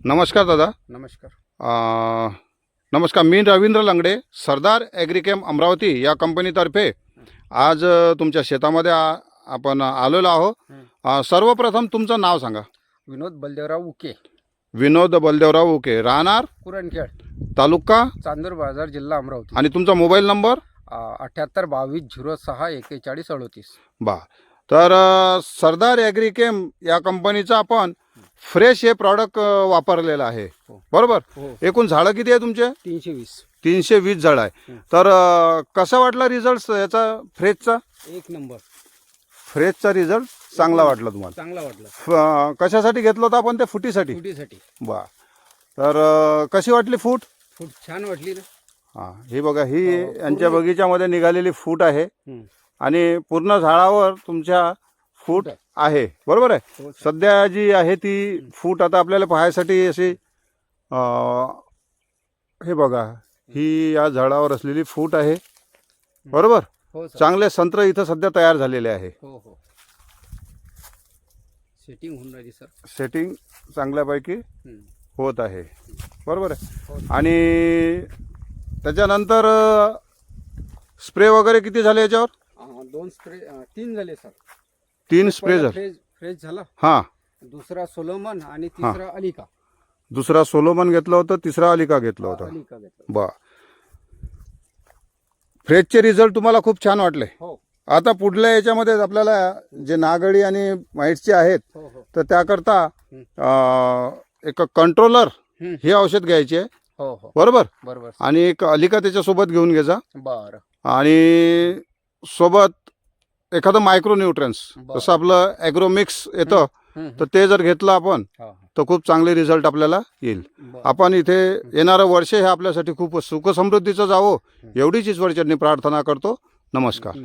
नमस्कार दादा. नमस्कार. नमस्कार. मी रवींद्र लंगडे, सरदार ॲग्रिकेम अमरावती या कंपनीतर्फे आज तुमच्या शेतामध्ये आपण आलेलो आहोत. सर्वप्रथम तुमचं नाव सांगा. विनोद बलदेवराव उके, विनोद बलदेवराव उके, राहणार कुरणखेड, तालुका चांदूर बाजार, जिल्हा अमरावती. आणि तुमचा मोबाईल नंबर 78 22 06 41 38. बा. तर सरदार ॲग्रिकेम या कंपनीचं आपण फ्रेश हे प्रॉडक्ट वापरलेलं आहे, बरोबर. एकूण झाडं किती आहे तुमचे? 320 झाडं आहे. तर कसा वाटला रिझल्ट याचा फ्रेशचा? एक नंबर. फ्रेशचा रिझल्ट चांगला वाटला तुम्हाला? चांगला वाटला. कशासाठी घेतलं होतं आपण? ते फुटीसाठी. बा. तर कशी वाटली फूट? फूट छान वाटली ना. हां, ही बघा, ही यांच्या बगीच्यामध्ये निघालेली फूट आहे आणि पूर्ण झाडावर तुमच्या फूट आहे, बरोबर आहे. सध्या जी आहे ती फूट आता आपल्याला पाहायसाठी अशी हे बघा, ही या झाडावर असलेली फूट आहे, बरोबर. चांगले संत्र इथं सध्या तयार झालेले आहे. सेटिंग होऊन राहिली सर. सेटिंग चांगल्यापैकी होत आहे, बरोबर आहे. आणि त्याच्यानंतर स्प्रे वगैरे किती झाले याच्यावर? 2 स्प्रे, 3 झाले सर. 3 स्प्रे झाले. फ्रेश झाला. हां. दुसरा सोलोमन आणि तिसरा अलिका. दुसरा सोलोमन घेतलं होतं, तिसरा अलिका घेतलं होतं. बा. फ्रेशचे रिझल्ट तुम्हाला खूप छान वाटले. आता पुढल्या याच्यामध्ये आपल्याला जे नागडी आणि माइट्सचे आहेत तर त्याकरता एक कंट्रोलर हे औषध घ्यायचे आहे, बरोबर. आणि एक अलिका त्याच्यासोबत घेऊन घ्यायचा. बरं. आणि सोबत एखादं मायक्रोन्यूट्रन्स, जसं आपलं ॲग्रोमिक्स येतं, तर ते जर घेतलं आपण तर खूप चांगले रिझल्ट आपल्याला येईल. आपण इथे येणारं वर्ष हे आपल्यासाठी खूप सुखसमृद्धीचं जावं एवढीच ईश्वरचरणी प्रार्थना करतो. नमस्कार.